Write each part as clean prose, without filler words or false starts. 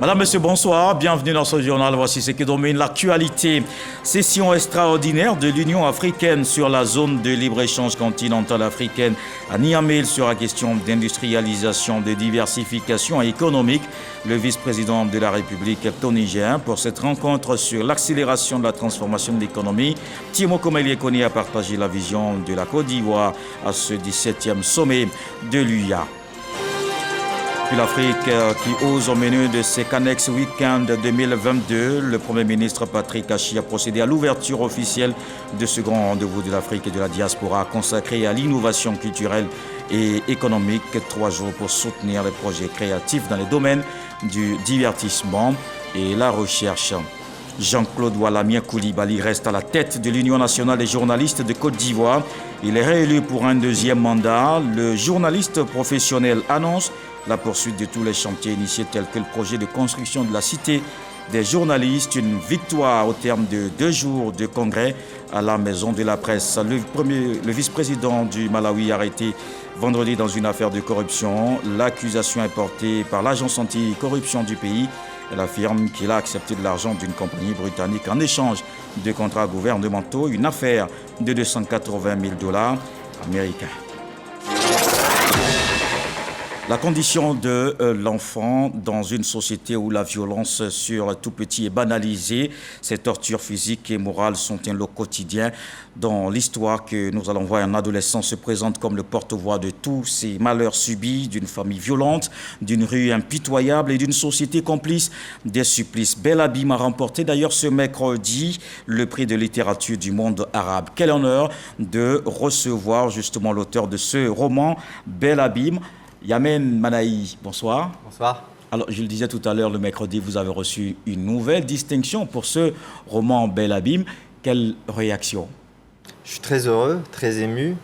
Madame, Monsieur, bonsoir. Bienvenue dans ce journal. Voici ce qui domine l'actualité. Session extraordinaire de l'Union africaine sur la zone de libre-échange continentale africaine à Niamey sur la question d'industrialisation, de diversification économique. Le vice-président de la République est au Niger pour cette rencontre sur l'accélération de la transformation de l'économie. Timo Komelie-Kone a partagé la vision de la Côte d'Ivoire à ce 17e sommet de l'UIA. Puis l'Afrique qui ose au menu de ses Canex Week-end 2022. Le Premier ministre Patrick Achi a procédé à l'ouverture officielle de ce grand rendez-vous de l'Afrique et de la diaspora consacré à l'innovation culturelle et économique. 3 jours pour soutenir les projets créatifs dans les domaines du divertissement et la recherche. Jean-Claude Walamien Coulibaly reste à la tête de l'Union nationale des journalistes de Côte d'Ivoire. Il est réélu pour un 2e mandat. Le journaliste professionnel annonce la poursuite de tous les chantiers initiés tels que le projet de construction de la cité des journalistes, une victoire au terme de 2 jours de congrès à la Maison de la Presse. Le vice-président du Malawi arrêté vendredi dans une affaire de corruption. L'accusation est portée par l'agence anti-corruption du pays. Elle affirme qu'il a accepté de l'argent d'une compagnie britannique en échange de contrats gouvernementaux, une affaire de 280 000 $ américains. La condition de l'enfant dans une société où la violence sur tout petit est banalisée, ces tortures physiques et morales sont un lot quotidien. Dans l'histoire que nous allons voir, un adolescent se présente comme le porte-voix de tous ces malheurs subis d'une famille violente, d'une rue impitoyable et d'une société complice des supplices. Belabim a remporté d'ailleurs ce mercredi le prix de littérature du monde arabe. Quel honneur de recevoir justement l'auteur de ce roman, Belabim. Yamen Manaï, bonsoir. Bonsoir. Alors, je le disais tout à l'heure, le mercredi, vous avez reçu une nouvelle distinction pour ce roman Belabim. Quelle réaction? Je suis très heureux, très ému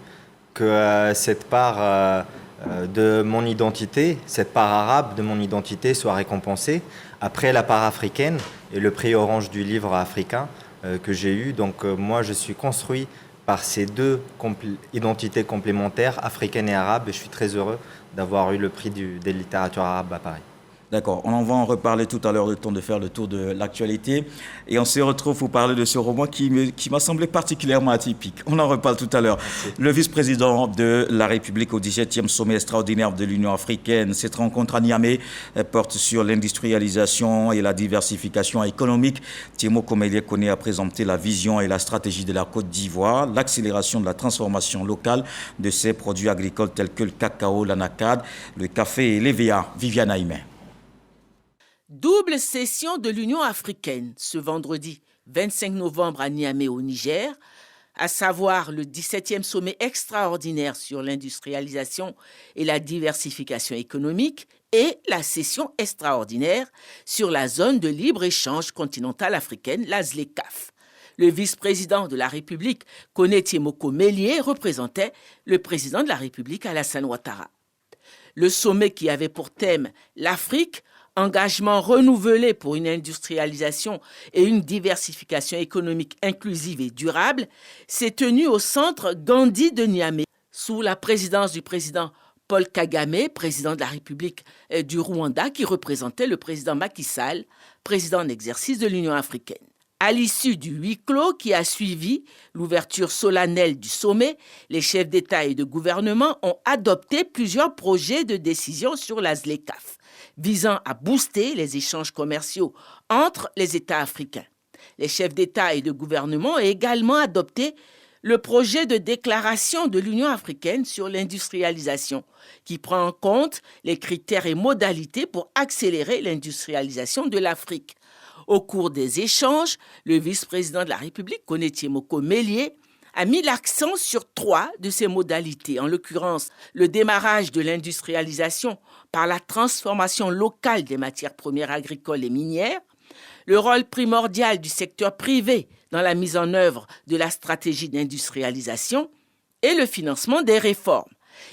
que cette part de mon identité, cette part arabe de mon identité soit récompensée après la part africaine et le prix Orange du livre africain que j'ai eu. Donc moi, je suis construit par ces deux identités complémentaires, africaine et arabe, et je suis très heureux d'avoir eu le prix des littératures arabes à Paris. D'accord, on en va en reparler tout à l'heure, le temps de faire le tour de l'actualité. Et on se retrouve pour parler de ce roman qui m'a semblé particulièrement atypique. On en reparle tout à l'heure. Le vice-président de la République au 17e sommet extraordinaire de l'Union africaine. Cette rencontre à Niamey porte sur l'industrialisation et la diversification économique. Timo Komelie-Kone a présenté la vision et la stratégie de la Côte d'Ivoire, l'accélération de la transformation locale de ses produits agricoles tels que le cacao, l'anacade, le café et l'EVA. Viviane Aïmé. Double session de l'Union africaine ce vendredi 25 novembre à Niamey au Niger, à savoir le 17e sommet extraordinaire sur l'industrialisation et la diversification économique et la session extraordinaire sur la zone de libre-échange continentale africaine, la ZLECAf. Le vice-président de la République, Kone Tiemoko-Melie, représentait le président de la République, Alassane Ouattara. Le sommet qui avait pour thème l'Afrique, engagement renouvelé pour une industrialisation et une diversification économique inclusive et durable, s'est tenu au centre Gandhi de Niamey, sous la présidence du président Paul Kagame, président de la République du Rwanda, qui représentait le président Macky Sall, président en exercice de l'Union africaine. À l'issue du huis clos qui a suivi l'ouverture solennelle du sommet, les chefs d'État et de gouvernement ont adopté plusieurs projets de décision sur la ZLECAf, visant à booster les échanges commerciaux entre les États africains. Les chefs d'État et de gouvernement ont également adopté le projet de déclaration de l'Union africaine sur l'industrialisation, qui prend en compte les critères et modalités pour accélérer l'industrialisation de l'Afrique. Au cours des échanges, le vice-président de la République, Kone Tiemoko-Melie, a mis l'accent sur 3 de ces modalités, en l'occurrence le démarrage de l'industrialisation par la transformation locale des matières premières agricoles et minières, le rôle primordial du secteur privé dans la mise en œuvre de la stratégie d'industrialisation et le financement des réformes.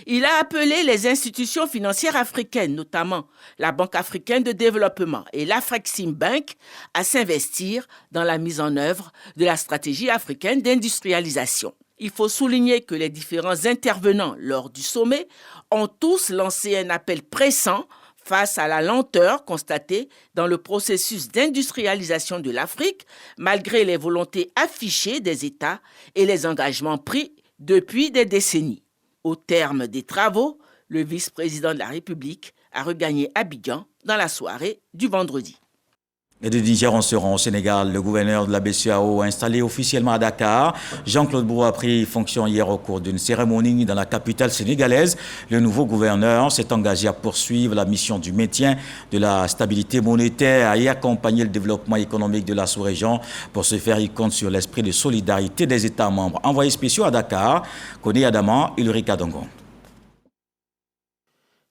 Il a appelé les institutions financières africaines, notamment la Banque africaine de développement et l'Afreximbank, à s'investir dans la mise en œuvre de la stratégie africaine d'industrialisation. Il faut souligner que les différents intervenants lors du sommet ont tous lancé un appel pressant Face à la lenteur constatée dans le processus d'industrialisation de l'Afrique, malgré les volontés affichées des États et les engagements pris depuis des décennies. Au terme des travaux, le vice-président de la République a regagné Abidjan dans la soirée du vendredi. Et de Niger, on se rend au Sénégal. Le gouverneur de la BCEAO installé officiellement à Dakar, Jean-Claude Brou a pris fonction hier au cours d'une cérémonie dans la capitale sénégalaise. Le nouveau gouverneur s'est engagé à poursuivre la mission du maintien de la stabilité monétaire et accompagner le développement économique de la sous-région. Pour ce faire, il compte sur l'esprit de solidarité des États membres. Envoyés spéciaux à Dakar, Koné Adama, Ulrika Dongon.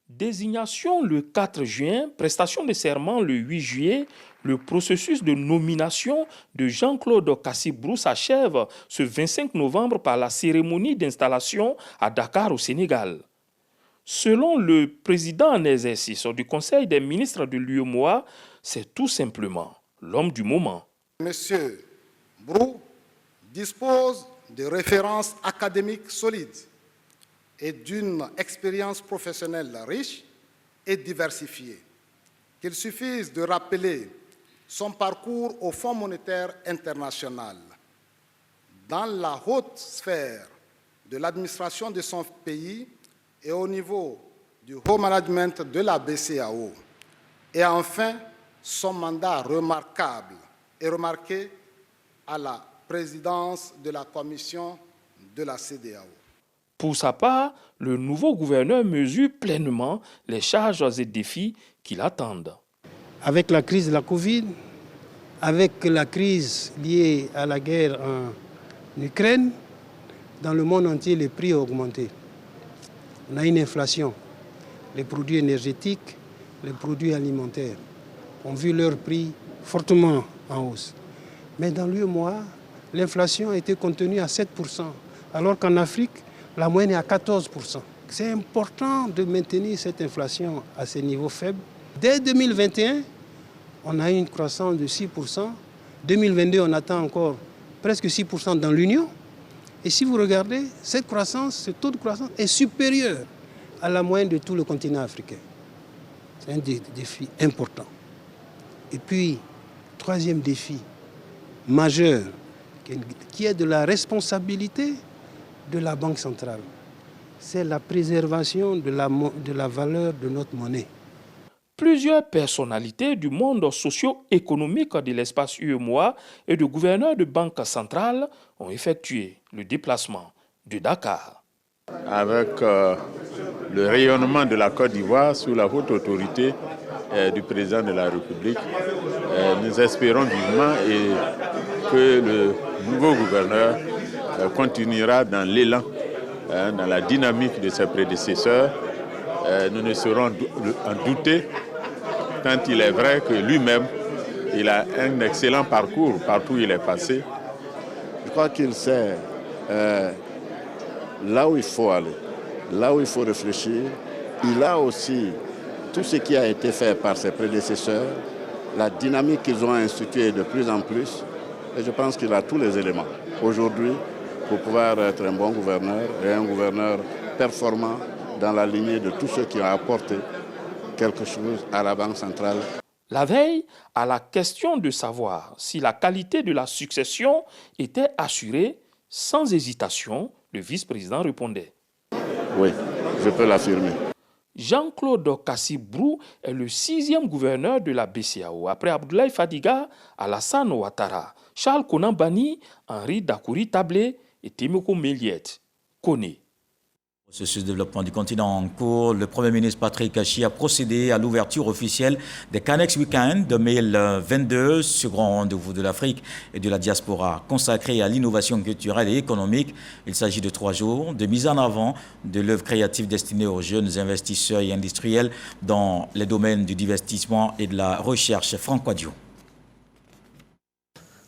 Désignation le 4 juin, prestation de serment le 8 juillet, le processus de nomination de Jean-Claude Kassi-Brou s'achève ce 25 novembre par la cérémonie d'installation à Dakar au Sénégal. Selon le président en exercice du Conseil des ministres de l'UEMOA, c'est tout simplement l'homme du moment. Monsieur Brou dispose de références académiques solides et d'une expérience professionnelle riche et diversifiée. Qu'il suffise de rappeler son parcours au Fonds monétaire international. Dans la haute sphère de l'administration de son pays et au niveau du haut management de la BCEAO. Et enfin, son mandat remarquable et remarqué à la présidence de la commission de la CEDEAO. Pour sa part, le nouveau gouverneur mesure pleinement les charges et défis qui l'attendent. Avec la crise de la Covid, avec la crise liée à la guerre en Ukraine, dans le monde entier, les prix ont augmenté. On a une inflation. Les produits énergétiques, les produits alimentaires ont vu leur prix fortement en hausse. Mais dans l'UEMOA, l'inflation a été contenue à 7%, alors qu'en Afrique, la moyenne est à 14%. C'est important de maintenir cette inflation à ces niveaux faibles. Dès 2021, on a eu une croissance de 6%. 2022, on attend encore presque 6% dans l'Union. Et si vous regardez, cette croissance, ce taux de croissance est supérieur à la moyenne de tout le continent africain. C'est un défi important. Et puis, troisième défi majeur, qui est de la responsabilité de la Banque centrale, c'est la préservation de la valeur de notre monnaie. Plusieurs personnalités du monde socio-économique de l'espace UEMOA et de gouverneurs de banque centrale ont effectué le déplacement de Dakar. Avec le rayonnement de la Côte d'Ivoire sous la haute autorité du président de la République, nous espérons vivement que le nouveau gouverneur continuera dans l'élan, dans la dynamique de ses prédécesseurs. Nous ne saurons en douter, tant il est vrai que lui-même, il a un excellent parcours partout où il est passé. Je crois qu'il sait là où il faut aller, là où il faut réfléchir. Il a aussi tout ce qui a été fait par ses prédécesseurs, la dynamique qu'ils ont instituée de plus en plus. Et je pense qu'il a tous les éléments aujourd'hui pour pouvoir être un bon gouverneur et un gouverneur performant dans la lignée de tous ceux qui ont apporté quelque chose à la Banque centrale. La veille, à la question de savoir si la qualité de la succession était assurée, sans hésitation, le vice-président répondait. Oui, je peux l'affirmer. Jean-Claude Kassi-Brou est le 6e gouverneur de la BCEAO, après Abdoulaye Fadiga, Alassane Ouattara, Charles Konan Banny, Henri Dakouri Tablé et Temeko Méliet. Koné. Processus de développement du continent en cours, le Premier ministre Patrick Kachi a procédé à l'ouverture officielle des Canex Weekend 2022, ce grand rendez-vous de l'Afrique et de la diaspora consacré à l'innovation culturelle et économique. Il s'agit de 3 jours de mise en avant de l'œuvre créative destinée aux jeunes investisseurs et industriels dans les domaines du divertissement et de la recherche. Franck Wadio.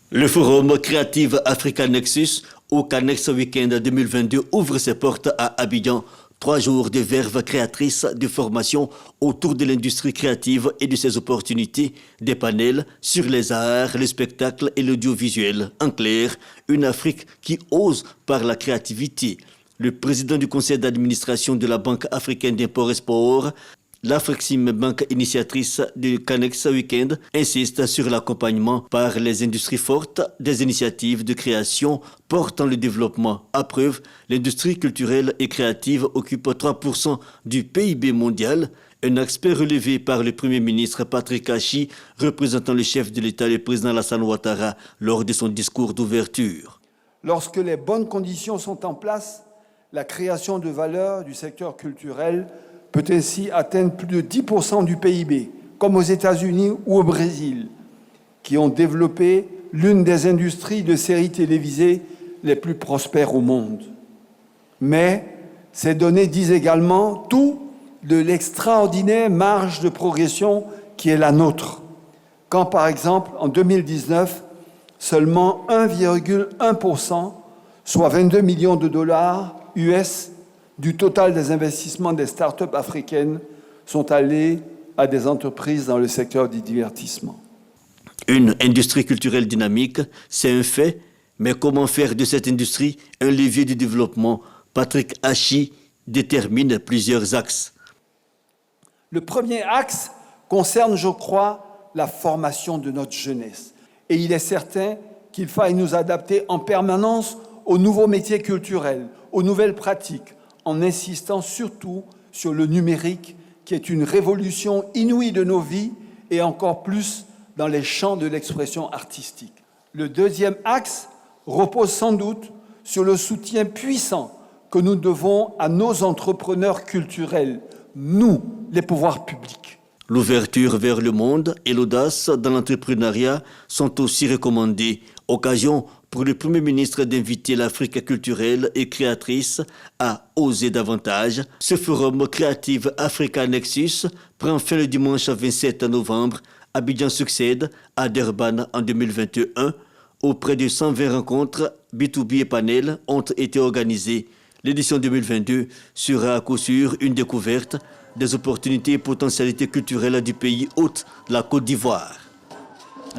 Le forum Creative Africa Nexus au Canex Weekend 2022 ouvre ses portes à Abidjan. 3 jours de verve créatrice de formation autour de l'industrie créative et de ses opportunités, des panels sur les arts, le spectacle et l'audiovisuel. En clair, une Afrique qui ose par la créativité. Le président du conseil d'administration de la Banque africaine d'import et sport, L'Afrexim Bank, initiatrice du Canex Weekend, insiste sur l'accompagnement par les industries fortes des initiatives de création portant le développement. À preuve, l'industrie culturelle et créative occupe 3% du PIB mondial. Un axe relevé par le Premier ministre Patrick Achi, représentant le chef de l'État, le président Alassane Ouattara, lors de son discours d'ouverture. Lorsque les bonnes conditions sont en place, la création de valeur du secteur culturel peut ainsi atteindre plus de 10% du PIB, comme aux États-Unis ou au Brésil, qui ont développé l'une des industries de séries télévisées les plus prospères au monde. Mais ces données disent également tout de l'extraordinaire marge de progression qui est la nôtre. Quand, par exemple, en 2019, seulement 1,1%, soit 22 millions de dollars US, du total des investissements des start-up africaines sont allés à des entreprises dans le secteur du divertissement. Une industrie culturelle dynamique, c'est un fait, mais comment faire de cette industrie un levier de développement? Patrick Achi détermine plusieurs axes. Le premier axe concerne, je crois, la formation de notre jeunesse. Et il est certain qu'il faille nous adapter en permanence aux nouveaux métiers culturels, aux nouvelles pratiques, en insistant surtout sur le numérique, qui est une révolution inouïe de nos vies et encore plus dans les champs de l'expression artistique. Le deuxième axe repose sans doute sur le soutien puissant que nous devons à nos entrepreneurs culturels, nous, les pouvoirs publics. L'ouverture vers le monde et l'audace dans l'entrepreneuriat sont aussi recommandées. Occasion pour le Premier ministre d'inviter l'Afrique culturelle et créatrice à oser davantage. Ce forum Creative Africa Nexus prend fin le dimanche 27 novembre. Abidjan succède à Durban en 2021. Auprès de 120 rencontres, B2B et panels ont été organisées. L'édition 2022 sera à coup sûr une découverte des opportunités et potentialités culturelles du pays hôte, la Côte d'Ivoire.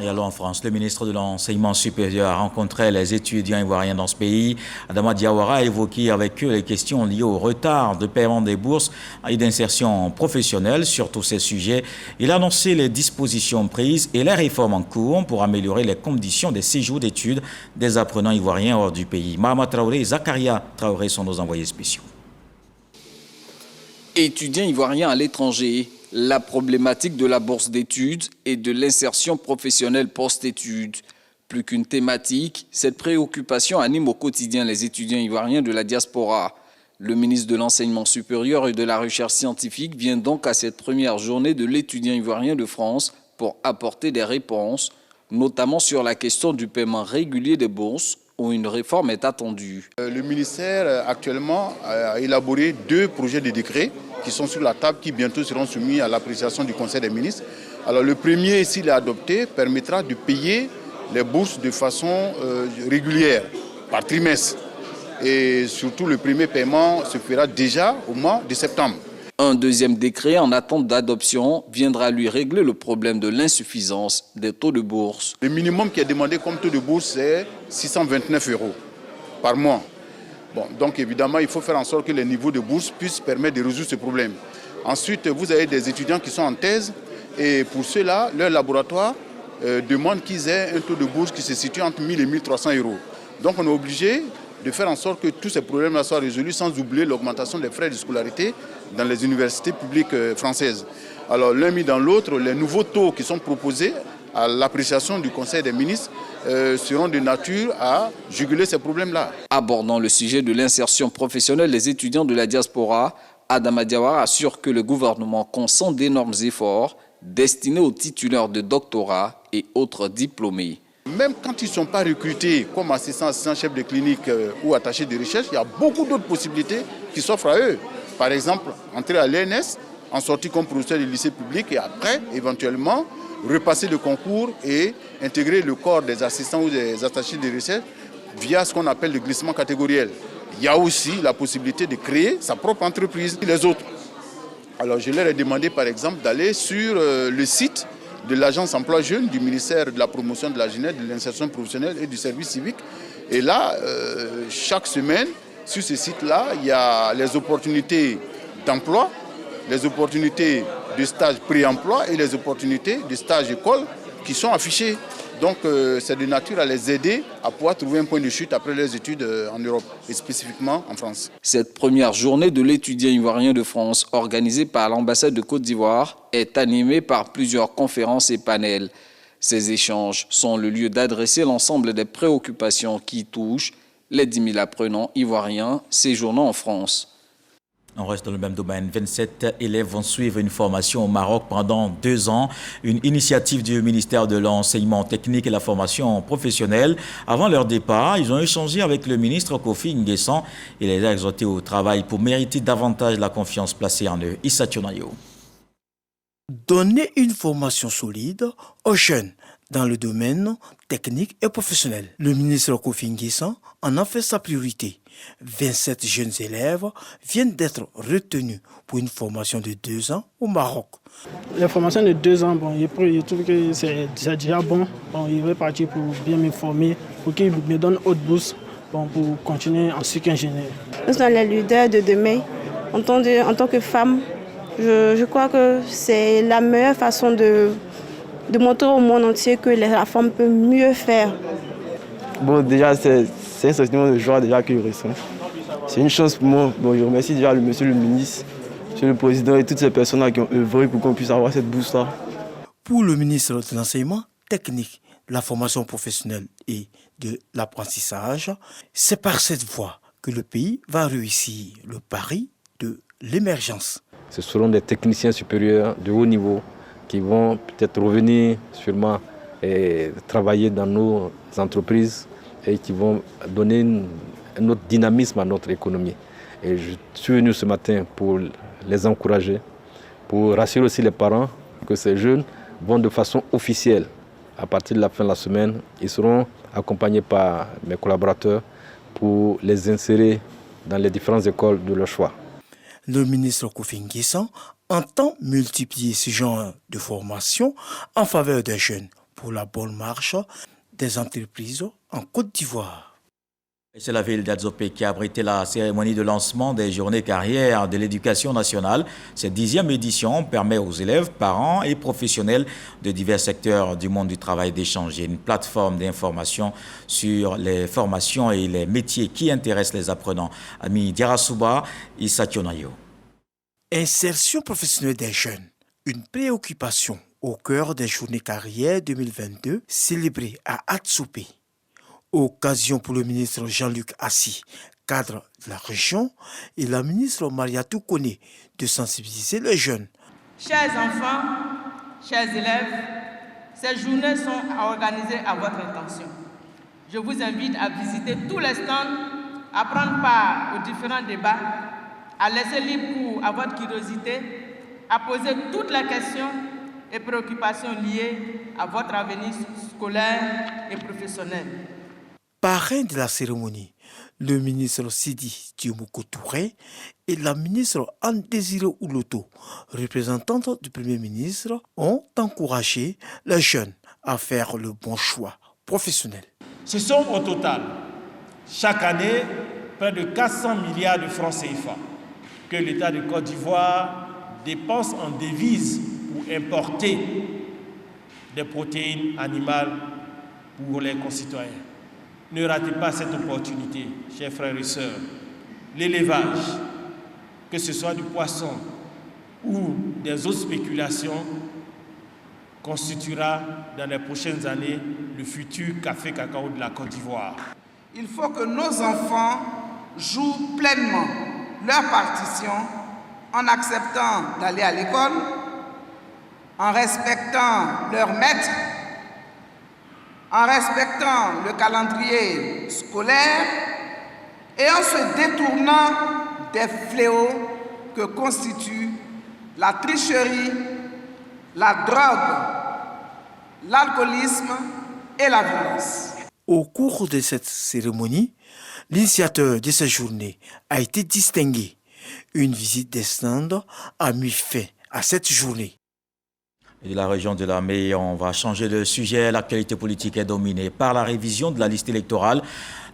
Et allons en France. Le ministre de l'Enseignement supérieur a rencontré les étudiants ivoiriens dans ce pays. Adama Diawara a évoqué avec eux les questions liées au retard de paiement des bourses et d'insertion professionnelle. Sur tous ces sujets, il a annoncé les dispositions prises et les réformes en cours pour améliorer les conditions des séjours d'études des apprenants ivoiriens hors du pays. Mahama Traoré et Zakaria Traoré sont nos envoyés spéciaux. Étudiants ivoiriens à l'étranger, la problématique de la bourse d'études et de l'insertion professionnelle post-études. Plus qu'une thématique, cette préoccupation anime au quotidien les étudiants ivoiriens de la diaspora. Le ministre de l'Enseignement supérieur et de la Recherche scientifique vient donc à cette première journée de l'étudiant ivoirien de France pour apporter des réponses, notamment sur la question du paiement régulier des bourses, où une réforme est attendue. Le ministère actuellement a élaboré 2 projets de décret qui sont sur la table, qui bientôt seront soumis à l'appréciation du Conseil des ministres. Alors le premier, s'il est adopté, permettra de payer les bourses de façon régulière, par trimestre. Et surtout, le premier paiement se fera déjà au mois de septembre. Un deuxième décret en attente d'adoption viendra lui régler le problème de l'insuffisance des taux de bourse. Le minimum qui est demandé comme taux de bourse, c'est 629 € par mois. Bon, donc évidemment, il faut faire en sorte que les niveaux de bourse puissent permettre de résoudre ce problème. Ensuite, vous avez des étudiants qui sont en thèse et pour ceux-là, leur laboratoire demande qu'ils aient un taux de bourse qui se situe entre 1 000 et 1 300 €. Donc on est obligé de faire en sorte que tous ces problèmes-là soient résolus sans oublier l'augmentation des frais de scolarité dans les universités publiques françaises. Alors l'un mis dans l'autre, les nouveaux taux qui sont proposés à l'appréciation du Conseil des ministres seront de nature à juguler ces problèmes-là. Abordant le sujet de l'insertion professionnelle des étudiants de la diaspora, Adama Diawara assure que le gouvernement consent d'énormes efforts destinés aux titulaires de doctorat et autres diplômés. Même quand ils ne sont pas recrutés comme assistants chefs de clinique ou attachés de recherche, il y a beaucoup d'autres possibilités qui s'offrent à eux. Par exemple, entrer à l'ENS, en sortie comme professeur de lycée public et après, éventuellement, repasser le concours et intégrer le corps des assistants ou des attachés de recherche via ce qu'on appelle le glissement catégoriel. Il y a aussi la possibilité de créer sa propre entreprise. Les autres. Alors je leur ai demandé par exemple d'aller sur le site de l'agence emploi jeune du ministère de la promotion de la jeunesse, de l'insertion professionnelle et du service civique. Et là, chaque semaine, sur ce site-là, il y a les opportunités d'emploi, les opportunités de stage pré-emploi et les opportunités de stage école qui sont affichées. Donc c'est de nature à les aider à pouvoir trouver un point de chute après leurs études en Europe et spécifiquement en France. Cette première journée de l'étudiant ivoirien de France organisée par l'ambassade de Côte d'Ivoire est animée par plusieurs conférences et panels. Ces échanges sont le lieu d'adresser l'ensemble des préoccupations qui touchent les 10 000 apprenants ivoiriens séjournant en France. On reste dans le même domaine. 27 élèves vont suivre une formation au Maroc pendant 2 ans. Une initiative du ministère de l'Enseignement technique et la formation professionnelle. Avant leur départ, ils ont échangé avec le ministre Kofi Nguessan. Il les a exhortés au travail pour mériter davantage la confiance placée en eux. Issa Tionayo. Donner une formation solide aux jeunes dans le domaine technique et professionnel. Le ministre Kofi Nguessan en a fait sa priorité. 27 jeunes élèves viennent d'être retenus pour une formation de 2 ans au Maroc. La formation de 2 ans, je trouve que c'est déjà bon. Il va partir pour bien me former, pour qu'il me donne haute bourse pour continuer en cycle ingénieur. Nous sommes les leaders de demain. En tant que femme, je crois que c'est la meilleure façon de montrer au monde entier que la femme peut mieux faire. Bon, déjà, c'est un sentiment de joie déjà que je ressens. C'est une chance pour moi. Bon, je remercie déjà monsieur le ministre, monsieur le président et toutes ces personnes qui ont œuvré pour qu'on puisse avoir cette bourse-là. Pour le ministre de l'Enseignement technique, de la formation professionnelle et de l'apprentissage, c'est par cette voie que le pays va réussir le pari de l'émergence. Ce seront des techniciens supérieurs de haut niveau qui vont peut-être revenir sûrement et travailler dans nos entreprises et qui vont donner un autre dynamisme à notre économie. Et je suis venu ce matin pour les encourager, pour rassurer aussi les parents que ces jeunes vont de façon officielle. À partir de la fin de la semaine, ils seront accompagnés par mes collaborateurs pour les insérer dans les différentes écoles de leur choix. Le ministre Kofi Nguessan entend multiplier ce genre de formation en faveur des jeunes pour la bonne marche des entreprises en Côte d'Ivoire. C'est la ville d'Adzopé qui a abrité la cérémonie de lancement des journées carrières de l'éducation nationale. Cette 10e édition permet aux élèves, parents et professionnels de divers secteurs du monde du travail d'échanger une plateforme d'information sur les formations et les métiers qui intéressent les apprenants. Ami Diarasuba, Issa Tionayo. Insertion professionnelle des jeunes, une préoccupation au cœur des journées carrières 2022 célébrées à Adzopé. Occasion pour le ministre Jean-Luc Assis, cadre de la région, et la ministre Mariatou Kone de sensibiliser les jeunes. Chers enfants, chers élèves, ces journées sont organisées à votre intention. Je vous invite à visiter tous les stands, à prendre part aux différents débats, à laisser libre cours à votre curiosité, à poser toutes les questions et préoccupations liées à votre avenir scolaire et professionnel. Parrain de la cérémonie, le ministre Sidi Diomoko Touré et la ministre Anne-Désirée Ouloto, représentante du Premier ministre, ont encouragé les jeunes à faire le bon choix professionnel. Ce sont au total, chaque année, près de 400 milliards de francs CFA que l'État de Côte d'Ivoire dépense en devises pour importer des protéines animales pour les concitoyens. Ne ratez pas cette opportunité, chers frères et sœurs. L'élevage, que ce soit du poisson ou des autres spéculations, constituera dans les prochaines années le futur café-cacao de la Côte d'Ivoire. Il faut que nos enfants jouent pleinement leur partition en acceptant d'aller à l'école, en respectant leurs maîtres, en respectant le calendrier scolaire et en se détournant des fléaux que constituent la tricherie, la drogue, l'alcoolisme et la violence. Au cours de cette cérémonie, l'initiateur de cette journée a été distingué. Une visite des stands a mis fin à cette journée. Et de la région de la Mai, on va changer de sujet. L'actualité politique est dominée par la révision de la liste électorale.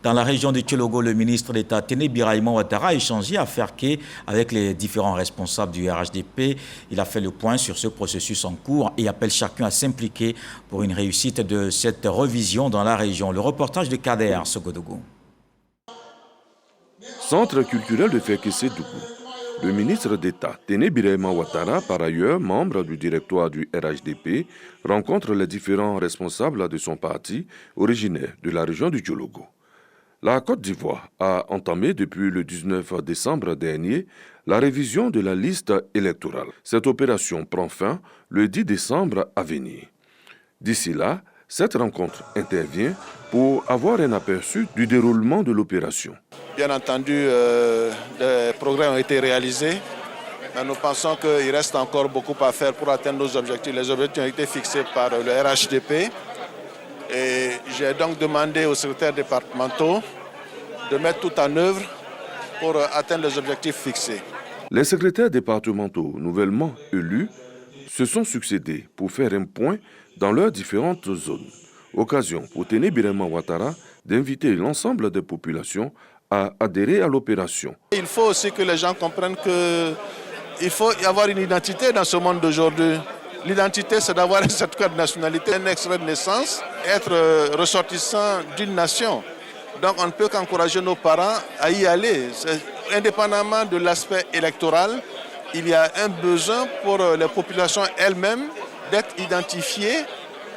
Dans la région de Tchologo, le ministre d'État Téné Birahima Ouattara a échangé à Ferké avec les différents responsables du RHDP. Il a fait le point sur ce processus en cours et appelle chacun à s'impliquer pour une réussite de cette révision dans la région. Le reportage de Kader Sogodogo. Centre culturel de Ferké-Sédougou. Le ministre d'État Téné Birahima Ouattara, par ailleurs membre du directoire du RHDP, rencontre les différents responsables de son parti originaires de la région du Tchologo. La Côte d'Ivoire a entamé depuis le 19 décembre dernier la révision de la liste électorale. Cette opération prend fin le 10 décembre à venir. D'ici là, cette rencontre intervient pour avoir un aperçu du déroulement de l'opération. Bien entendu, des progrès ont été réalisés, mais nous pensons qu'il reste encore beaucoup à faire pour atteindre nos objectifs. Les objectifs ont été fixés par le RHDP et j'ai donc demandé aux secrétaires départementaux de mettre tout en œuvre pour atteindre les objectifs fixés. Les secrétaires départementaux nouvellement élus se sont succédés pour faire un point dans leurs différentes zones. Occasion pour Téné Birahima Ouattara d'inviter l'ensemble des populations à adhérer à l'opération. Il faut aussi que les gens comprennent qu'il faut y avoir une identité dans ce monde d'aujourd'hui. L'identité, c'est d'avoir un certificat de nationalité, un extrait de naissance, être ressortissant d'une nation. Donc on ne peut qu'encourager nos parents à y aller. Indépendamment de l'aspect électoral, il y a un besoin pour les populations elles-mêmes d'être identifiées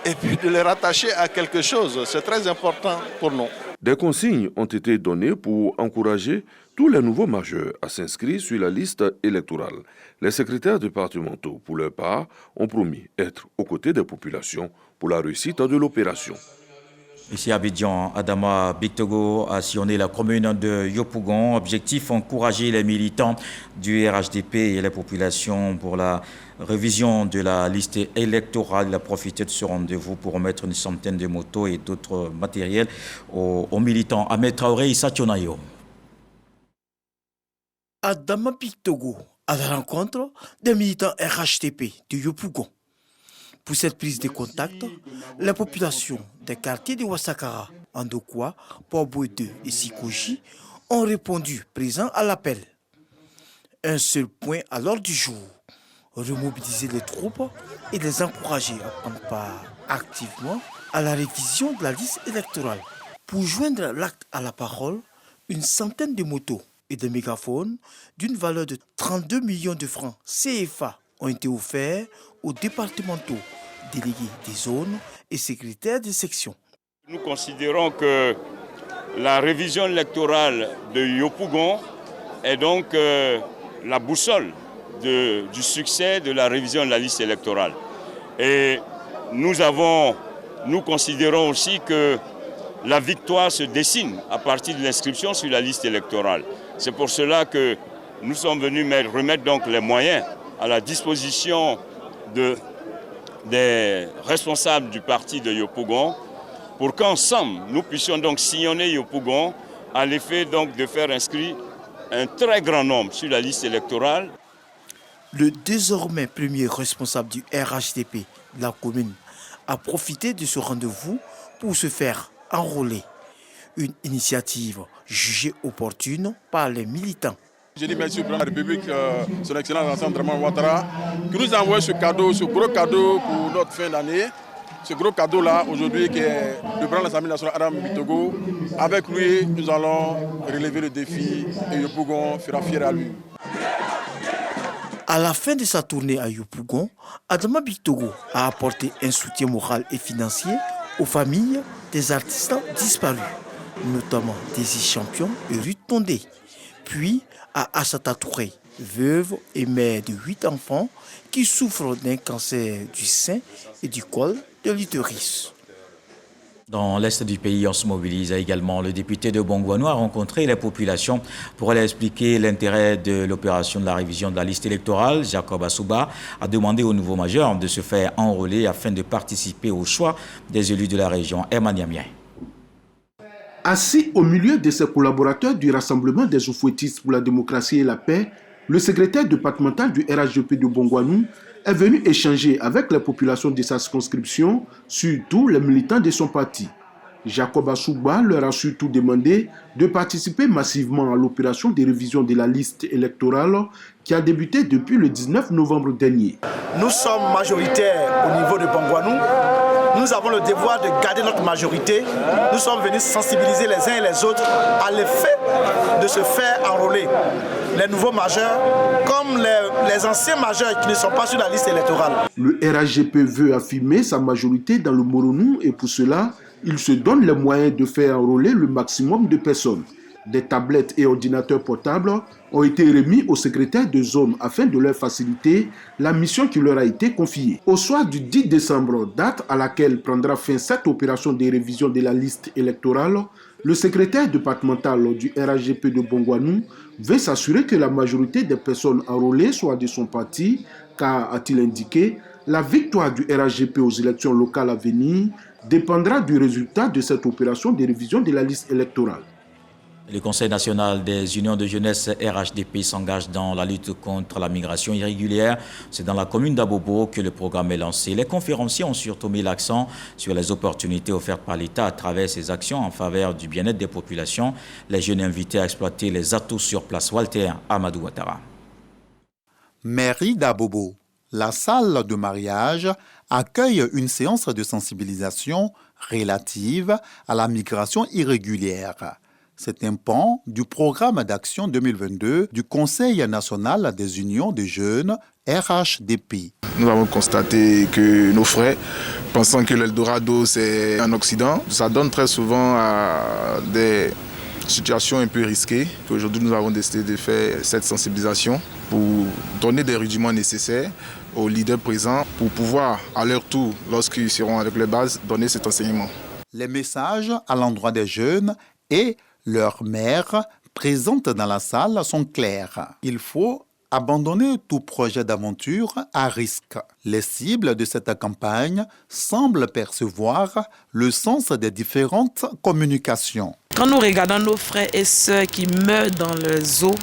et puis de les rattacher à quelque chose. C'est très important pour nous. Des consignes ont été données pour encourager tous les nouveaux majeurs à s'inscrire sur la liste électorale. Les secrétaires départementaux, pour leur part, ont promis être aux côtés des populations pour la réussite de l'opération. Ici à Abidjan, Adama Bictogo a sillonné la commune de Yopougon. Objectif, encourager les militants du RHDP et les populations pour la révision de la liste électorale. Il a profité de ce rendez-vous pour remettre une centaine de motos et d'autres matériels aux militants. Ahmed Traoré, Issa Tionayo. Adama Bictogo à la rencontre des militants RHDP de Yopougon. Pour cette prise de contact, la population des quartiers de Ouassakara, Andokwa, Port-Boué 2 et Sikoji ont répondu présents à l'appel. Un seul point à l'ordre du jour, remobiliser les troupes et les encourager à prendre part activement à la révision de la liste électorale. Pour joindre l'acte à la parole, une centaine de motos et de mégaphones d'une valeur de 32 millions de francs CFA ont été offerts aux départementaux, délégués des zones et secrétaires de section. Nous considérons que la révision électorale de Yopougon est donc la boussole du succès de la révision de la liste électorale. Et nous considérons aussi que la victoire se dessine à partir de l'inscription sur la liste électorale. C'est pour cela que nous sommes venus remettre donc les moyens à la disposition des responsables du parti de Yopougon pour qu'ensemble nous puissions donc sillonner Yopougon à l'effet donc de faire inscrire un très grand nombre sur la liste électorale. Le désormais premier responsable du RHDP de la commune a profité de ce rendez-vous pour se faire enrôler. Une initiative jugée opportune par les militants. Je dis merci au président de la République, son excellence Birahima Ouattara, qui nous a envoyé ce cadeau, ce gros cadeau pour notre fin d'année. Ce gros cadeau-là, aujourd'hui, qui est le président de l'Assemblée nationale, Adama Bictogo. Avec lui, nous allons relever le défi et Yopougon fera fier à lui. À la fin de sa tournée à Yopougon, Adama Bictogo a apporté un soutien moral et financier aux familles des artistes disparus, notamment Désir Champion et Ruth Tondé. Puis à Assata Touré, veuve et mère de 8 enfants qui souffrent d'un cancer du sein et du col de l'utérus. Dans l'est du pays, on se mobilise également. Le député de Bongouanou a rencontré les populations pour aller expliquer l'intérêt de l'opération de la révision de la liste électorale. Jacob Assouba a demandé aux nouveaux majeurs de se faire enrôler afin de participer au choix des élus de la région. Emmanuel. Assis au milieu de ses collaborateurs du Rassemblement des Oufouettistes pour la démocratie et la paix, le secrétaire départemental du RHDP de Bongouanou est venu échanger avec les populations de sa circonscription, surtout les militants de son parti. Jacob Assouba leur a surtout demandé de participer massivement à l'opération de révision de la liste électorale qui a débuté depuis le 19 novembre dernier. Nous sommes majoritaires au niveau de Bongouanou. Nous avons le devoir de garder notre majorité. Nous sommes venus sensibiliser les uns et les autres à l'effet de se faire enrôler les nouveaux majeurs comme les anciens majeurs qui ne sont pas sur la liste électorale. Le RHGP veut affirmer sa majorité dans le Moronou et pour cela, il se donne les moyens de faire enrôler le maximum de personnes. Des tablettes et ordinateurs portables ont été remis aux secrétaires de zone afin de leur faciliter la mission qui leur a été confiée. Au soir du 10 décembre, date à laquelle prendra fin cette opération de révision de la liste électorale, le secrétaire départemental du RHGP de Bongouanou veut s'assurer que la majorité des personnes enrôlées soit de son parti, car, a-t-il indiqué, la victoire du RHGP aux élections locales à venir dépendra du résultat de cette opération de révision de la liste électorale. Le Conseil national des unions de jeunesse RHDP s'engage dans la lutte contre la migration irrégulière. C'est dans la commune d'Abobo que le programme est lancé. Les conférenciers ont surtout mis l'accent sur les opportunités offertes par l'État à travers ses actions en faveur du bien-être des populations. Les jeunes invités à exploiter les atouts sur place. Walter Amadou Ouattara. Mairie d'Abobo. La salle de mariage accueille une séance de sensibilisation relative à la migration irrégulière. C'est un pan du programme d'action 2022 du Conseil national des unions de jeunes RHDP. Nous avons constaté que nos frères, pensant que l'Eldorado c'est en Occident, ça donne très souvent à des situations un peu risquées. Aujourd'hui, nous avons décidé de faire cette sensibilisation pour donner des rudiments nécessaires aux leaders présents pour pouvoir, à leur tour, lorsqu'ils seront avec les bases, donner cet enseignement. Les messages à l'endroit des jeunes et leurs mères présentes dans la salle sont clairs. Il faut abandonner tout projet d'aventure à risque. Les cibles de cette campagne semblent percevoir le sens des différentes communications. Quand nous regardons nos frères et sœurs qui meurent dans leurs eaux,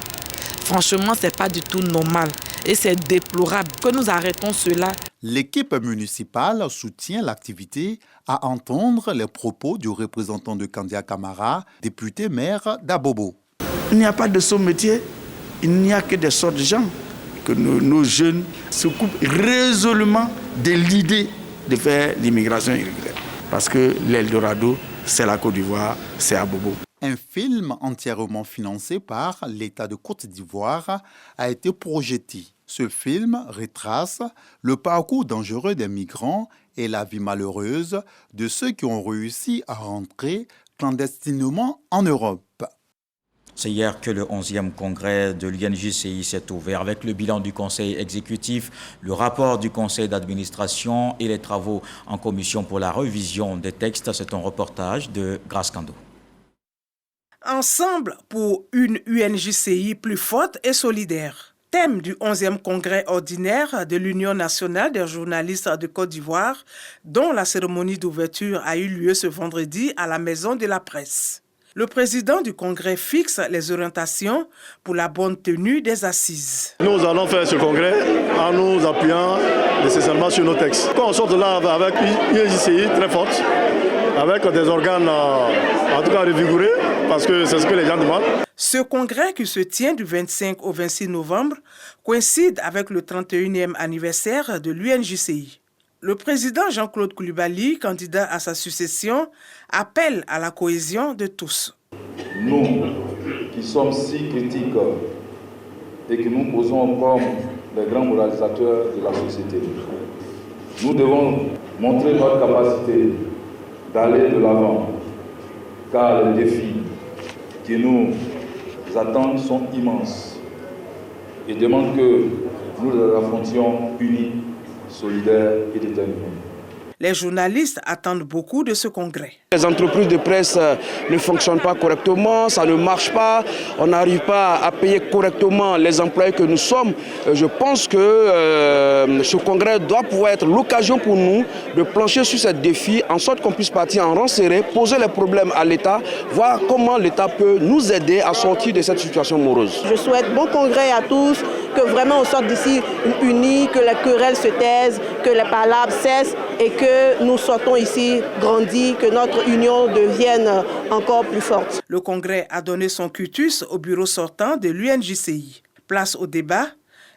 franchement, ce n'est pas du tout normal et c'est déplorable que nous arrêtons cela. L'équipe municipale soutient l'activité à entendre les propos du représentant de Kandia Camara, député maire d'Abobo. Il n'y a pas de sous-métier, il n'y a que des sortes de gens que nos jeunes se coupent résolument de l'idée de faire l'immigration irrégulière. Parce que l'Eldorado, c'est la Côte d'Ivoire, c'est Abobo. Un film entièrement financé par l'État de Côte d'Ivoire a été projeté. Ce film retrace le parcours dangereux des migrants et la vie malheureuse de ceux qui ont réussi à rentrer clandestinement en Europe. C'est hier que le 11e congrès de l'UNJCI s'est ouvert avec le bilan du conseil exécutif, le rapport du conseil d'administration et les travaux en commission pour la révision des textes. C'est un reportage de Grace Kando. Ensemble pour une UNJCI plus forte et solidaire. Thème du 11e congrès ordinaire de l'Union nationale des journalistes de Côte d'Ivoire, dont la cérémonie d'ouverture a eu lieu ce vendredi à la Maison de la Presse. Le président du congrès fixe les orientations pour la bonne tenue des assises. Nous allons faire ce congrès en nous appuyant nécessairement sur nos textes. Quand on sort de là avec une UNJCI très forte, avec des organes en tout cas revigorés, parce que c'est ce que les gens demandent. Ce congrès qui se tient du 25 au 26 novembre coïncide avec le 31e anniversaire de l'UNJCI. Le président Jean-Claude Koulibaly, candidat à sa succession, appelle à la cohésion de tous. Nous, qui sommes si critiques et que nous posons comme les grands moralisateurs de la société, nous devons montrer notre capacité d'aller de l'avant, car les défis qui nous attendent sont immenses et demandent que nous les affrontions unis, solidaires et déterminés. Les journalistes attendent beaucoup de ce congrès. Les entreprises de presse ne fonctionnent pas correctement, ça ne marche pas, on n'arrive pas à payer correctement les employés que nous sommes. Je pense que ce congrès doit pouvoir être l'occasion pour nous de plancher sur ces défis, en sorte qu'on puisse partir en rang serré, poser les problèmes à l'État, voir comment l'État peut nous aider à sortir de cette situation morose. Je souhaite bon congrès à tous que vraiment on sorte d'ici unis, que les querelles se taisent, que les palabres cessent et que nous sortons ici grandis, que notre union devienne encore plus forte. Le congrès a donné son quitus au bureau sortant de l'UNJCI. Place au débat.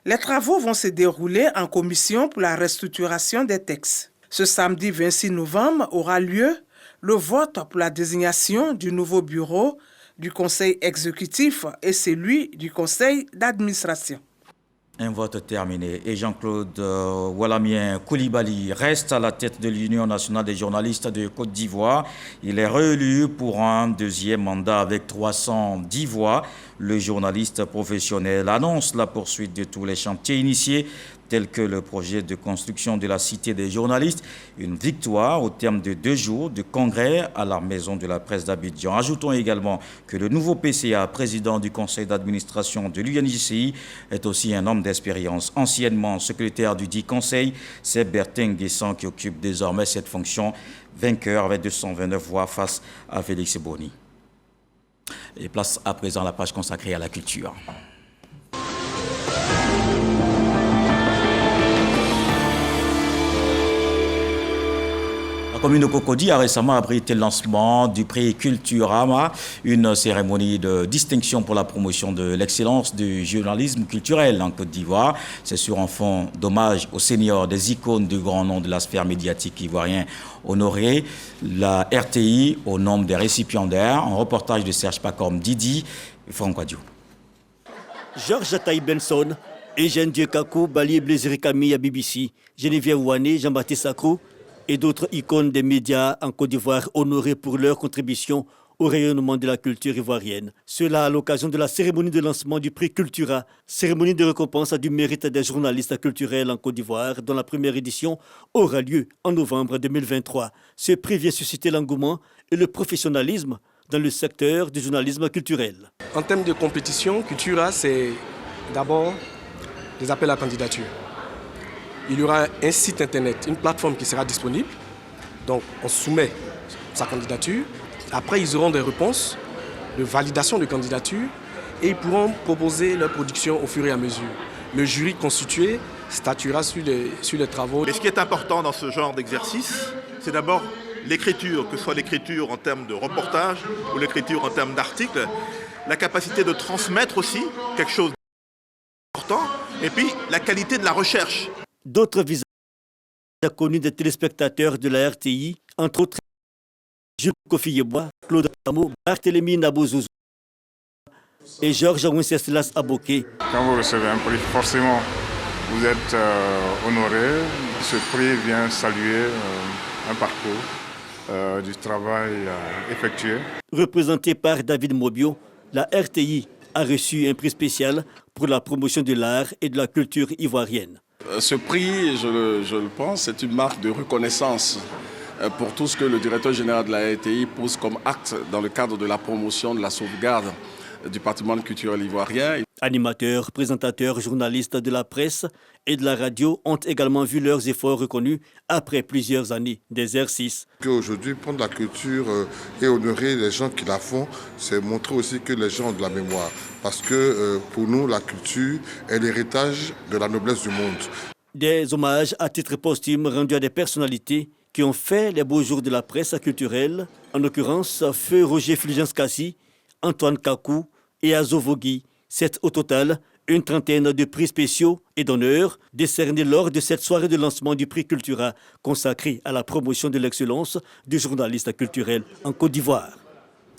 Les travaux vont se dérouler en commission pour la restructuration des textes. Ce samedi 26 novembre aura lieu le vote pour la désignation du nouveau bureau du conseil exécutif et celui du conseil d'administration. Un vote terminé. Et Jean-Claude Walamien Koulibaly reste à la tête de l'Union nationale des journalistes de Côte d'Ivoire. Il est réélu pour un deuxième mandat avec 310 voix. Le journaliste professionnel annonce la poursuite de tous les chantiers initiés, tels que le projet de construction de la Cité des journalistes, une victoire au terme de 2 jours de congrès à la Maison de la Presse d'Abidjan. Ajoutons également que le nouveau PCA, président du conseil d'administration de l'UNJCI, est aussi un homme d'expérience. Anciennement secrétaire du dit conseil, c'est Bertin Guessan qui occupe désormais cette fonction, vainqueur avec 229 voix face à Félix Boni. Et place à présent la page consacrée à la culture. La commune de Cocody a récemment abrité le lancement du prix Culturama, une cérémonie de distinction pour la promotion de l'excellence du journalisme culturel en Côte d'Ivoire. C'est sur un fond d'hommage aux seniors, des icônes du grand nom de la sphère médiatique ivoirienne honorée. La RTI au nombre des récipiendaires, un reportage de Serge Pacom Didi et Franck Diou. Georges Ataï Benson, Eugène Dieukakou, Bali Blaisiri Camille à BBC, Geneviève Ouane, Jean-Baptiste Sacrou et d'autres icônes des médias en Côte d'Ivoire honorés pour leur contribution au rayonnement de la culture ivoirienne. Cela à l'occasion de la cérémonie de lancement du prix Cultura, cérémonie de récompense du mérite des journalistes culturels en Côte d'Ivoire, dont la première édition aura lieu en novembre 2023. Ce prix vient susciter l'engouement et le professionnalisme dans le secteur du journalisme culturel. En termes de compétition, Cultura, c'est d'abord des appels à candidature. Il y aura un site internet, une plateforme qui sera disponible. Donc on soumet sa candidature. Après, ils auront des réponses de validation de candidature et ils pourront proposer leur production au fur et à mesure. Le jury constitué statuera sur les travaux. Mais ce qui est important dans ce genre d'exercice, c'est d'abord l'écriture, que ce soit l'écriture en termes de reportage ou l'écriture en termes d'articles, la capacité de transmettre aussi quelque chose d'important, et puis la qualité de la recherche. D'autres visages connus des téléspectateurs de la RTI, entre autres Jules Kofi-Yeboah, Claude Rameau, Barthélémy Nabozouzou et Georges Wenceslas Aboké. Quand vous recevez un prix, forcément, vous êtes honoré. Ce prix vient saluer un parcours du travail effectué. Représenté par David Mobio, la RTI a reçu un prix spécial pour la promotion de l'art et de la culture ivoirienne. Ce prix, je le pense, c'est une marque de reconnaissance pour tout ce que le directeur général de la RTI pose comme acte dans le cadre de la promotion, de la sauvegarde du patrimoine culturel ivoirien. Animateurs, présentateurs, journalistes de la presse et de la radio ont également vu leurs efforts reconnus après plusieurs années d'exercice. Aujourd'hui, prendre la culture et honorer les gens qui la font, c'est montrer aussi que les gens ont de la mémoire. Parce que pour nous, la culture est l'héritage de la noblesse du monde. Des hommages à titre posthume rendus à des personnalités qui ont fait les beaux jours de la presse culturelle, en l'occurrence Feu Roger Fulgence-Kassi, Antoine Kakou et Azovogui. C'est au total une trentaine de prix spéciaux et d'honneurs décernés lors de cette soirée de lancement du prix Cultura consacré à la promotion de l'excellence du journaliste culturel en Côte d'Ivoire.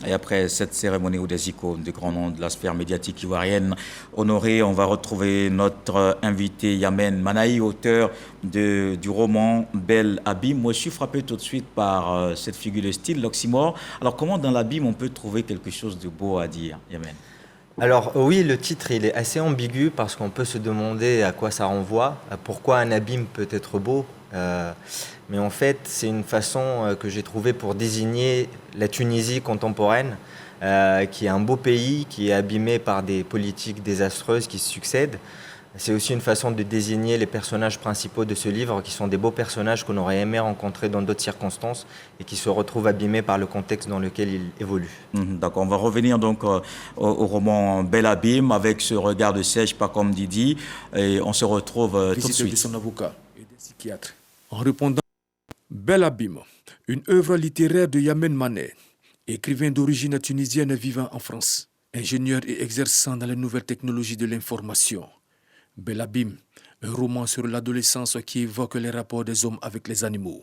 Et après cette cérémonie où des icônes de grands noms de la sphère médiatique ivoirienne honorée, on va retrouver notre invité Yamen Manaï, auteur du roman Belle Abîme. Moi, je suis frappé tout de suite par cette figure de style, l'oxymore. Alors, comment dans l'abîme on peut trouver quelque chose de beau à dire, Yamen? Alors oui, le titre il est assez ambigu parce qu'on peut se demander à quoi ça renvoie, pourquoi un abîme peut être beau. Mais en fait, c'est une façon que j'ai trouvée pour désigner la Tunisie contemporaine, qui est un beau pays, qui est abîmé par des politiques désastreuses qui se succèdent. C'est aussi une façon de désigner les personnages principaux de ce livre, qui sont des beaux personnages qu'on aurait aimé rencontrer dans d'autres circonstances et qui se retrouvent abîmés par le contexte dans lequel ils évoluent. D'accord, on va revenir donc au roman Bel Abîme avec ce regard de Serge, pas comme Didi, et on se retrouve tout de suite. De son avocat et des psychiatres. En répondant, Bel Abîme, une œuvre littéraire de Yamen Manet, écrivain d'origine tunisienne vivant en France, ingénieur et exerçant dans les nouvelles technologies de l'information. Bel Abîme, un roman sur l'adolescence qui évoque les rapports des hommes avec les animaux.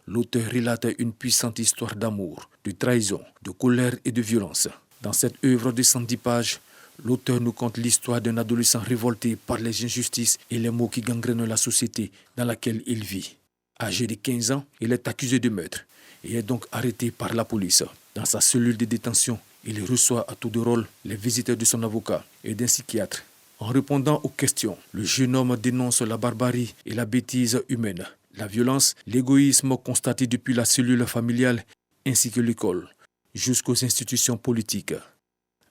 L'auteur relate une puissante histoire d'amour, de trahison, de colère et de violence. Dans cette œuvre de 110 pages, l'auteur nous conte l'histoire d'un adolescent révolté par les injustices et les maux qui gangrènent la société dans laquelle il vit. Âgé de 15 ans, il est accusé de meurtre et est donc arrêté par la police. Dans sa cellule de détention, il reçoit à tour de rôle les visites de son avocat et d'un psychiatre. En répondant aux questions, le jeune homme dénonce la barbarie et la bêtise humaine, la violence, l'égoïsme constaté depuis la cellule familiale ainsi que l'école, jusqu'aux institutions politiques.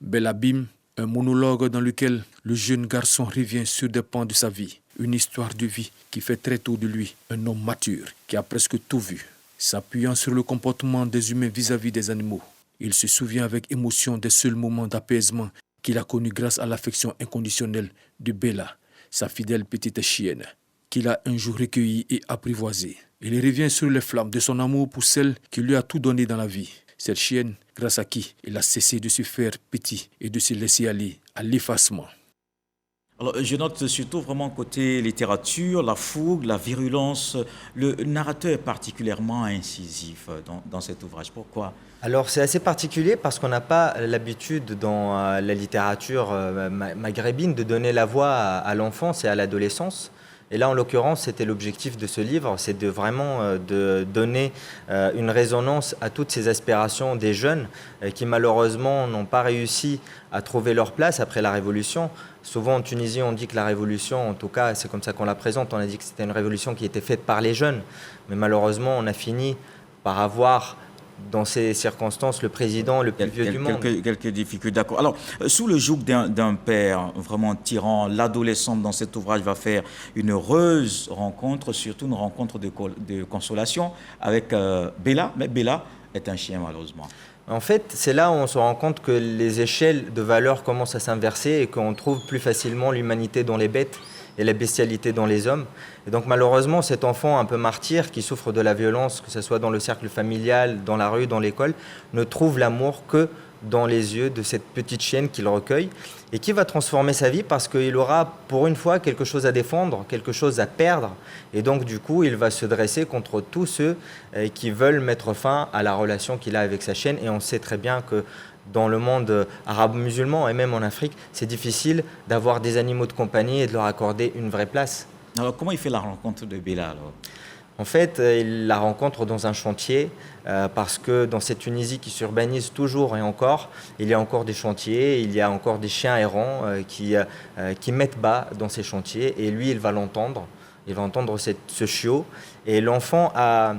Bel Abîme, un monologue dans lequel le jeune garçon revient sur des pans de sa vie, une histoire de vie qui fait très tôt de lui un homme mature qui a presque tout vu. S'appuyant sur le comportement des humains vis-à-vis des animaux, il se souvient avec émotion des seuls moments d'apaisement qu'il a connus grâce à l'affection inconditionnelle de Bella, sa fidèle petite chienne, qu'il a un jour recueillie et apprivoisée. Il revient sur les flammes de son amour pour celle qui lui a tout donné dans la vie. Cette chienne, grâce à qui il a cessé de se faire petit et de se laisser aller à l'effacement. Alors, je note surtout vraiment côté littérature, la fougue, la virulence. Le narrateur est particulièrement incisif dans cet ouvrage. Pourquoi ? Alors c'est assez particulier parce qu'on n'a pas l'habitude dans la littérature maghrébine de donner la voix à l'enfance et à l'adolescence. Et là, en l'occurrence, c'était l'objectif de ce livre, c'est de vraiment de donner une résonance à toutes ces aspirations des jeunes qui malheureusement n'ont pas réussi à trouver leur place après la Révolution. Souvent en Tunisie, on dit que la Révolution, en tout cas c'est comme ça qu'on la présente, on a dit que c'était une révolution qui était faite par les jeunes. Mais malheureusement, on a fini par avoir dans ces circonstances, le président le plus vieux du monde. Quelques difficultés, d'accord. Alors, sous le joug d'un père vraiment tyran, l'adolescente dans cet ouvrage va faire une heureuse rencontre, surtout une rencontre de consolation avec Bella. Mais Bella est un chien, malheureusement. En fait, c'est là où on se rend compte que les échelles de valeurs commencent à s'inverser et qu'on trouve plus facilement l'humanité dans les bêtes et la bestialité dans les hommes. Et donc malheureusement, cet enfant un peu martyr qui souffre de la violence, que ce soit dans le cercle familial, dans la rue, dans l'école, ne trouve l'amour que dans les yeux de cette petite chienne qu'il recueille et qui va transformer sa vie parce qu'il aura pour une fois quelque chose à défendre, quelque chose à perdre. Et donc du coup, il va se dresser contre tous ceux qui veulent mettre fin à la relation qu'il a avec sa chienne. Et on sait très bien que dans le monde arabe-musulman et même en Afrique, c'est difficile d'avoir des animaux de compagnie et de leur accorder une vraie place. Alors comment il fait la rencontre de Bella alors ? En fait, il la rencontre dans un chantier parce que dans cette Tunisie qui s'urbanise toujours et encore, il y a encore des chantiers, il y a encore des chiens errants qui mettent bas dans ces chantiers et lui, il va l'entendre. Il va entendre ce chiot et l'enfant a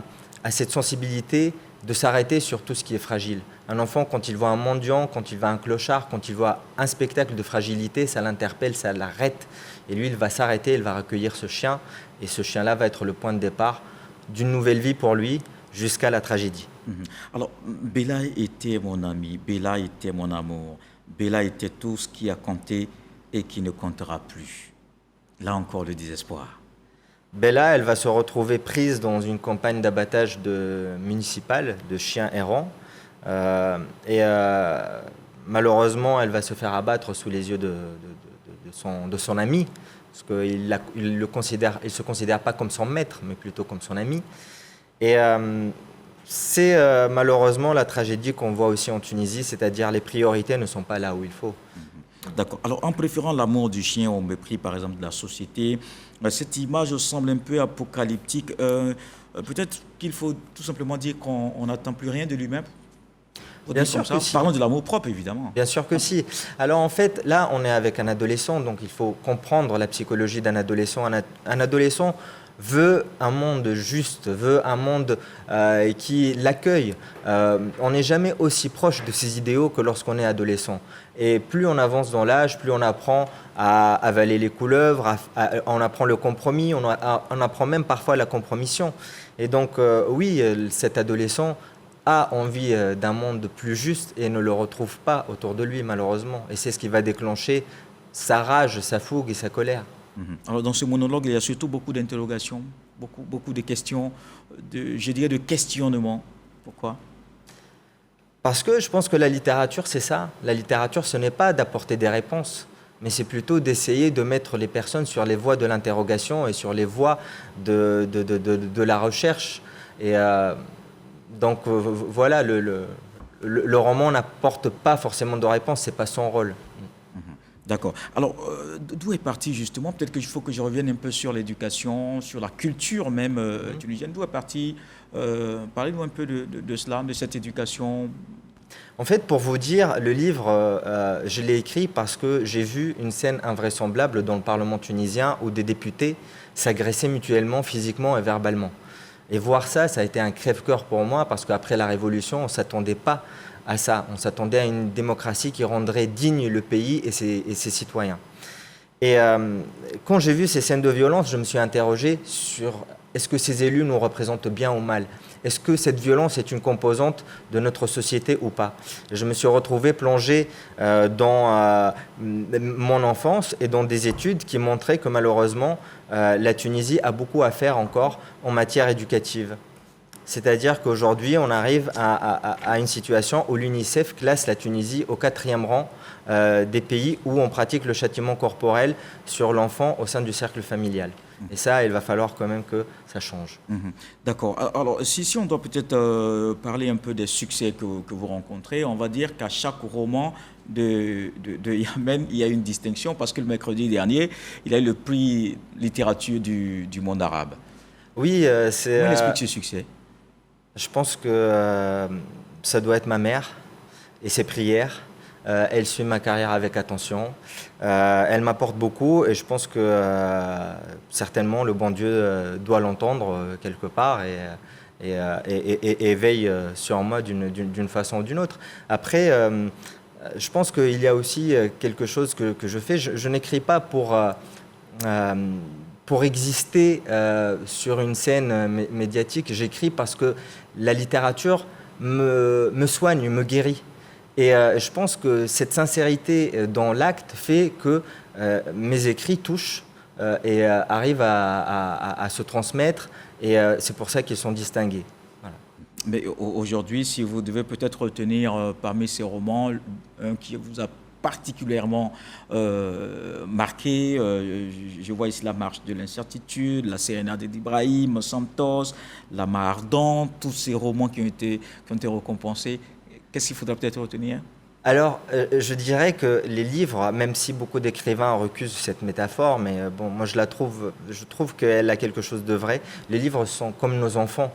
cette sensibilité de s'arrêter sur tout ce qui est fragile. Un enfant, quand il voit un mendiant, quand il voit un clochard, quand il voit un spectacle de fragilité, ça l'interpelle, ça l'arrête. Et lui, il va s'arrêter, il va recueillir ce chien. Et ce chien-là va être le point de départ d'une nouvelle vie pour lui jusqu'à la tragédie. Alors, Bella était mon ami, Bella était mon amour, Bella était tout ce qui a compté et qui ne comptera plus. Là encore, le désespoir. Bella, elle va se retrouver prise dans une campagne d'abattage municipale de chiens errants. Malheureusement, elle va se faire abattre sous les yeux de son ami, parce qu'il se considère pas comme son maître, mais plutôt comme son ami. Et c'est malheureusement la tragédie qu'on voit aussi en Tunisie, c'est-à-dire les priorités ne sont pas là où il faut. D'accord. Alors, en préférant l'amour du chien au mépris, par exemple, de la société, cette image semble un peu apocalyptique. Peut-être qu'il faut tout simplement dire qu'on n'attend plus rien de lui-même. Bien sûr que si. Parlons de l'amour propre, évidemment. Bien sûr que si. Alors en fait, là, on est avec un adolescent, donc il faut comprendre la psychologie d'un adolescent. Un adolescent veut un monde juste, veut un monde qui l'accueille. On n'est jamais aussi proche de ces idéaux que lorsqu'on est adolescent. Et plus on avance dans l'âge, plus on apprend à avaler les couleuvres, on apprend le compromis, on apprend même parfois la compromission. Et donc, oui, cet adolescent a envie d'un monde plus juste et ne le retrouve pas autour de lui, malheureusement. Et c'est ce qui va déclencher sa rage, sa fougue et sa colère. Alors, dans ce monologue, il y a surtout beaucoup d'interrogations, beaucoup de questions, je dirais de questionnements. Pourquoi ? Parce que je pense que la littérature, c'est ça. La littérature, ce n'est pas d'apporter des réponses, mais c'est plutôt d'essayer de mettre les personnes sur les voies de l'interrogation et sur les voies de la recherche. Et donc voilà, le roman n'apporte pas forcément de réponse, ce n'est pas son rôle. D'accord. Alors, d'où est parti justement, peut-être qu'il faut que je revienne un peu sur l'éducation, sur la culture même tunisienne. D'où est parti, parlez-nous un peu de cela, de cette éducation. En fait, pour vous dire, le livre, je l'ai écrit parce que j'ai vu une scène invraisemblable dans le Parlement tunisien où des députés s'agressaient mutuellement, physiquement et verbalement. Et voir ça, ça a été un crève-cœur pour moi parce qu'après la Révolution, on ne s'attendait pas à ça. On s'attendait à une démocratie qui rendrait digne le pays et ses citoyens. Et quand j'ai vu ces scènes de violence, je me suis interrogé sur est-ce que ces élus nous représentent bien ou mal ? Est-ce que cette violence est une composante de notre société ou pas ? Je me suis retrouvé plongé dans mon enfance et dans des études qui montraient que malheureusement, la Tunisie a beaucoup à faire encore en matière éducative. C'est-à-dire qu'aujourd'hui, on arrive à une situation où l'UNICEF classe la Tunisie au 4e rang des pays où on pratique le châtiment corporel sur l'enfant au sein du cercle familial. Et ça, il va falloir quand même que ça change. D'accord. Alors, si on doit peut-être parler un peu des succès que vous rencontrez, on va dire qu'à chaque roman de Yamen, il y a une distinction parce que le mercredi dernier, il a eu le prix littérature du monde arabe. Oui, c'est... Comment explique ce succès ? Je pense que ça doit être ma mère et ses prières. Elle suit ma carrière avec attention. Elle m'apporte beaucoup et je pense que certainement le bon Dieu doit l'entendre quelque part et veille sur moi d'une façon ou d'une autre. Après, je pense qu'il y a aussi quelque chose que je fais. Je n'écris pas pour exister sur une scène médiatique. J'écris parce que la littérature me soigne, me guérit. Et je pense que cette sincérité dans l'acte fait que mes écrits touchent et arrivent à se transmettre. Et c'est pour ça qu'ils sont distingués. Voilà. Mais aujourd'hui, si vous devez peut-être retenir parmi ces romans un qui vous a particulièrement marqué, je vois ici La Marche de l'incertitude, La Sérénade d'Ibrahim, Santos, La Main ardente, tous ces romans qui ont été récompensés. Qu'est-ce qu'il faudra peut-être retenir ? Alors, je dirais que les livres, même si beaucoup d'écrivains recusent cette métaphore, mais bon, moi je trouve qu'elle a quelque chose de vrai. Les livres sont comme nos enfants,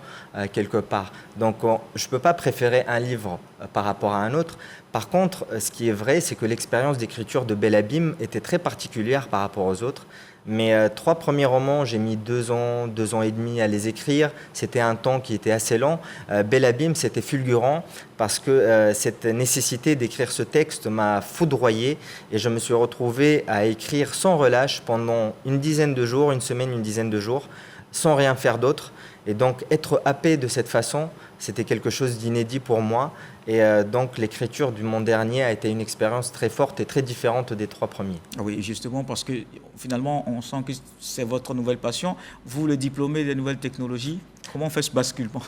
quelque part. Donc, je ne peux pas préférer un livre par rapport à un autre. Par contre, ce qui est vrai, c'est que l'expérience d'écriture de Belabim était très particulière par rapport aux autres. Mes 3 premiers romans, j'ai mis 2 ans et demi à les écrire. C'était un temps qui était assez lent. Belabim, c'était fulgurant parce que cette nécessité d'écrire ce texte m'a foudroyé et je me suis retrouvé à écrire sans relâche pendant une dizaine de jours, une semaine, une dizaine de jours, sans rien faire d'autre. Et donc, être happé de cette façon, c'était quelque chose d'inédit pour moi. Et donc, l'écriture du Monde dernier a été une expérience très forte et très différente des 3 premiers. Oui, justement, parce que finalement, on sent que c'est votre nouvelle passion. Vous, le diplômé des nouvelles technologies, comment on fait ce basculement ?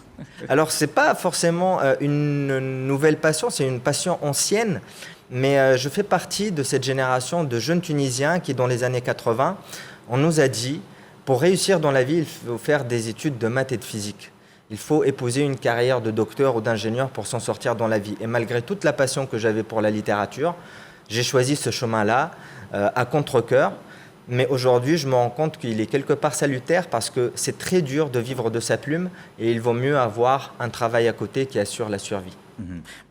Alors, ce n'est pas forcément une nouvelle passion, c'est une passion ancienne. Mais je fais partie de cette génération de jeunes Tunisiens qui, dans les années 80, on nous a dit, pour réussir dans la vie, il faut faire des études de maths et de physique. Il faut épouser une carrière de docteur ou d'ingénieur pour s'en sortir dans la vie. Et malgré toute la passion que j'avais pour la littérature, j'ai choisi ce chemin-là à contre-cœur Mais aujourd'hui, je me rends compte qu'il est quelque part salutaire parce que c'est très dur de vivre de sa plume et il vaut mieux avoir un travail à côté qui assure la survie.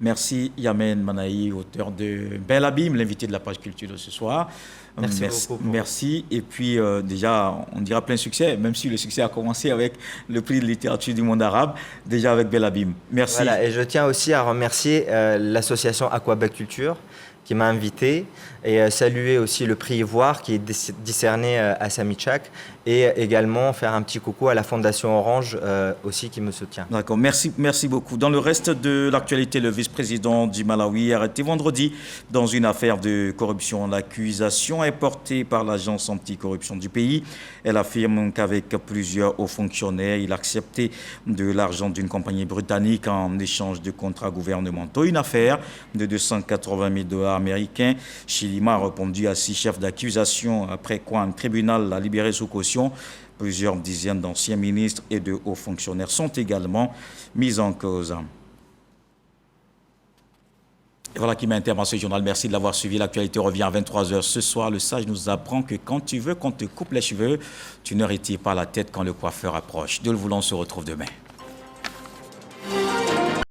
Merci Yamen Manaï, auteur de Bel Abîme, l'invité de la page culture de ce soir. Merci beaucoup. Merci. Et puis déjà, on dira plein succès, même si le succès a commencé avec le prix de littérature du monde arabe, déjà avec Bel Abîme. Merci. Voilà, et je tiens aussi à remercier l'association Aquabac Culture qui m'a invité et saluer aussi le prix Ivoire qui est décerné à Sami Tchak et également faire un petit coucou à la Fondation Orange aussi qui me soutient. D'accord, merci beaucoup. Dans le reste de l'actualité, le vice-président du Malawi a arrêté vendredi dans une affaire de corruption. L'accusation est portée par l'agence anticorruption du pays. Elle affirme qu'avec plusieurs hauts fonctionnaires, il a accepté de l'argent d'une compagnie britannique en échange de contrats gouvernementaux. Une affaire de 280 000 $ américains. Chilima a répondu à 6 chefs d'accusation, après quoi un tribunal l'a libéré sous caution. Plusieurs dizaines d'anciens ministres et de hauts fonctionnaires sont également mis en cause. Et voilà qui m'intervient ce journal. Merci de l'avoir suivi. L'actualité revient à 23h ce soir. Le sage nous apprend que quand tu veux qu'on te coupe les cheveux, tu ne retires pas la tête quand le coiffeur approche. Dieu le voulant, on se retrouve demain.